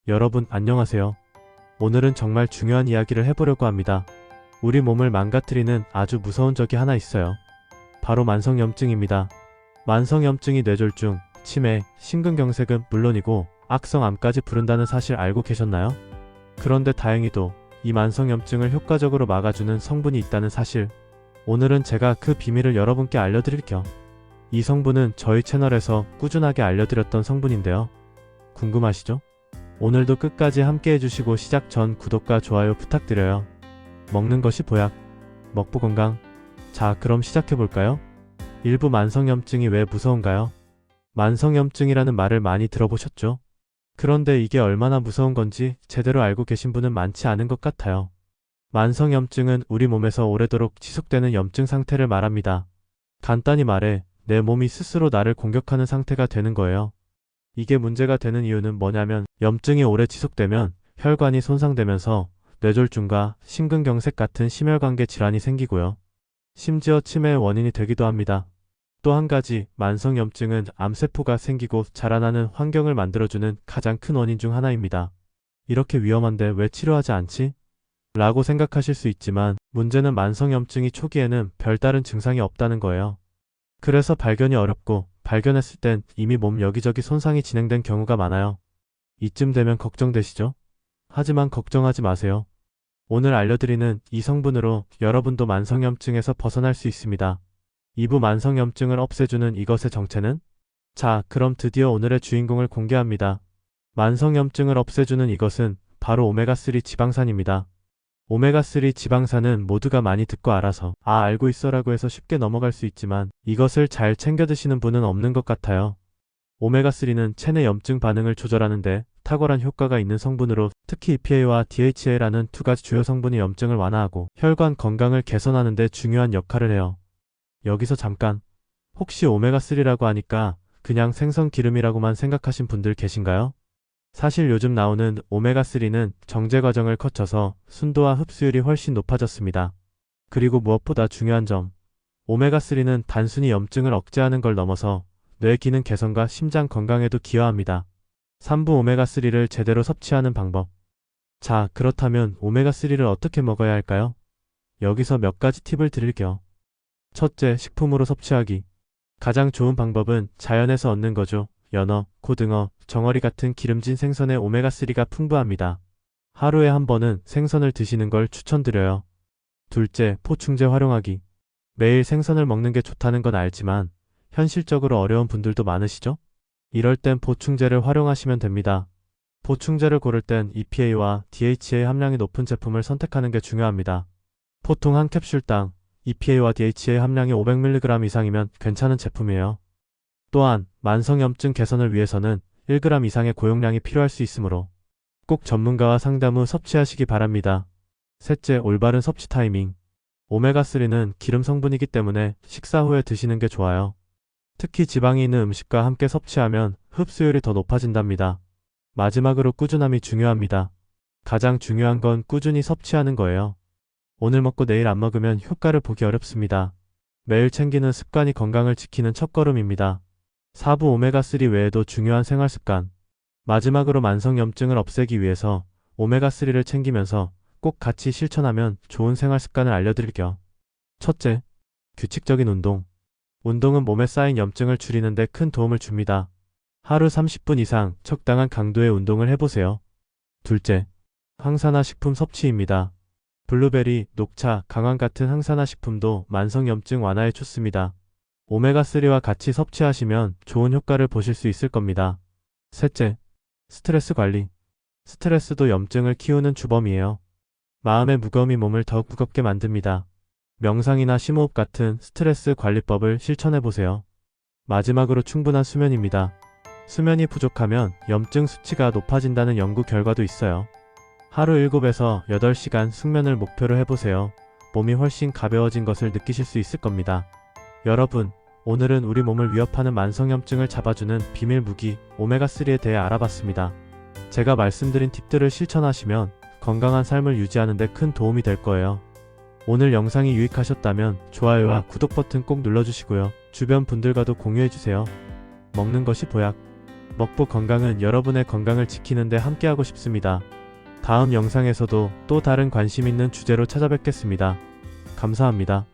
여러분 안녕하세요. 오늘은 정말 중요한 이야기를 해보려고 합니다. 우리 몸을 망가뜨리는 아주 무서운 적이 하나 있어요. 바로 만성염증입니다. 만성염증이 뇌졸중, 치매, 심근경색은 물론이고 악성암까지 부른다는 사실 알고 계셨나요? 그런데 다행히도 이 만성염증을 효과적으로 막아주는 성분이 있다는 사실, 오늘은 제가 그 비밀을 여러분께 알려드릴게요. 이 성분은 저희 채널에서 꾸준하게 알려드렸던 성분인데요. 궁금하시죠? 오늘도 끝까지 함께 해주시고 시작 전 구독과 좋아요 부탁드려요. 먹는 것이 보약, 먹보 건강. 자, 그럼 시작해볼까요? 일부 만성염증이 왜 무서운가요? 만성염증이라는 말을 많이 들어보셨죠? 그런데 이게 얼마나 무서운 건지 제대로 알고 계신 분은 많지 않은 것 같아요. 만성염증은 우리 몸에서 오래도록 지속되는 염증 상태를 말합니다. 간단히 말해 내 몸이 스스로 나를 공격하는 상태가 되는 거예요. 이게 문제가 되는 이유는 뭐냐면 염증이 오래 지속되면 혈관이 손상되면서 뇌졸중과 심근경색 같은 심혈관계 질환이 생기고요. 심지어 치매의 원인이 되기도 합니다. 또 한 가지, 만성염증은 암세포가 생기고 자라나는 환경을 만들어주는 가장 큰 원인 중 하나입니다. 이렇게 위험한데 왜 치료하지 않지? 라고 생각하실 수 있지만 문제는 만성염증이 초기에는 별다른 증상이 없다는 거예요. 그래서 발견이 어렵고 발견했을 땐 이미 몸 여기저기 손상이 진행된 경우가 많아요. 이쯤 되면 걱정되시죠? 하지만 걱정하지 마세요. 오늘 알려드리는 이 성분으로 여러분도 만성염증에서 벗어날 수 있습니다. 2부 만성염증을 없애주는 이것의 정체는? 자, 그럼 드디어 오늘의 주인공을 공개합니다. 만성염증을 없애주는 이것은 바로 오메가3 지방산입니다. 오메가3 지방산은 모두가 많이 듣고 알아서 알고 있어라고 해서 쉽게 넘어갈 수 있지만 이것을 잘 챙겨 드시는 분은 없는 것 같아요. 오메가3는 체내 염증 반응을 조절하는데 탁월한 효과가 있는 성분으로 특히 EPA와 DHA라는 두 가지 주요 성분이 염증을 완화하고 혈관 건강을 개선하는 데 중요한 역할을 해요. 여기서 잠깐, 혹시 오메가3라고 하니까 그냥 생선 기름이라고만 생각하신 분들 계신가요? 사실 요즘 나오는 오메가3는 정제 과정을 거쳐서 순도와 흡수율이 훨씬 높아졌습니다. 그리고 무엇보다 중요한 점, 오메가3는 단순히 염증을 억제하는 걸 넘어서 뇌 기능 개선과 심장 건강에도 기여합니다. 3부 오메가3를 제대로 섭취하는 방법. 자, 그렇다면 오메가3를 어떻게 먹어야 할까요? 여기서 몇 가지 팁을 드릴게요. 첫째, 식품으로 섭취하기. 가장 좋은 방법은 자연에서 얻는 거죠. 연어, 고등어, 정어리 같은 기름진 생선에 오메가3가 풍부합니다. 하루에 한 번은 생선을 드시는 걸 추천드려요. 둘째, 포충제 활용하기. 매일 생선을 먹는 게 좋다는 건 알지만 현실적으로 어려운 분들도 많으시죠? 이럴 땐 보충제를 활용하시면 됩니다. 보충제를 고를 땐 EPA와 DHA 함량이 높은 제품을 선택하는 게 중요합니다. 보통 한 캡슐당 EPA와 DHA 함량이 500mg 이상이면 괜찮은 제품이에요. 또한 만성염증 개선을 위해서는 1g 이상의 고용량이 필요할 수 있으므로 꼭 전문가와 상담 후 섭취하시기 바랍니다. 셋째, 올바른 섭취 타이밍. 오메가3는 기름 성분이기 때문에 식사 후에 드시는 게 좋아요. 특히 지방이 있는 음식과 함께 섭취하면 흡수율이 더 높아진답니다. 마지막으로 꾸준함이 중요합니다. 가장 중요한 건 꾸준히 섭취하는 거예요. 오늘 먹고 내일 안 먹으면 효과를 보기 어렵습니다. 매일 챙기는 습관이 건강을 지키는 첫걸음입니다. 4부 오메가3 외에도 중요한 생활습관. 마지막으로 만성염증을 없애기 위해서 오메가3를 챙기면서 꼭 같이 실천하면 좋은 생활습관을 알려드릴게요. 첫째, 규칙적인 운동. 운동은 몸에 쌓인 염증을 줄이는 데 큰 도움을 줍니다. 하루 30분 이상 적당한 강도의 운동을 해보세요. 둘째, 항산화 식품 섭취입니다. 블루베리, 녹차, 강황 같은 항산화 식품도 만성염증 완화에 좋습니다. 오메가3와 같이 섭취하시면 좋은 효과를 보실 수 있을 겁니다. 셋째, 스트레스 관리. 스트레스도 염증을 키우는 주범이에요. 마음의 무거움이 몸을 더욱 무겁게 만듭니다. 명상이나 심호흡 같은 스트레스 관리법을 실천해보세요. 마지막으로 충분한 수면입니다. 수면이 부족하면 염증 수치가 높아진다는 연구 결과도 있어요. 하루 7에서 8시간 숙면을 목표로 해보세요. 몸이 훨씬 가벼워진 것을 느끼실 수 있을 겁니다. 여러분, 오늘은 우리 몸을 위협하는 만성염증을 잡아주는 비밀 무기 오메가3에 대해 알아봤습니다. 제가 말씀드린 팁들을 실천하시면 건강한 삶을 유지하는 데 큰 도움이 될 거예요. 오늘 영상이 유익하셨다면 좋아요와 구독 버튼 꼭 눌러주시고요. 주변 분들과도 공유해주세요. 먹는 것이 보약, 먹부 건강은 여러분의 건강을 지키는데 함께하고 싶습니다. 다음 영상에서도 또 다른 관심 있는 주제로 찾아뵙겠습니다. 감사합니다.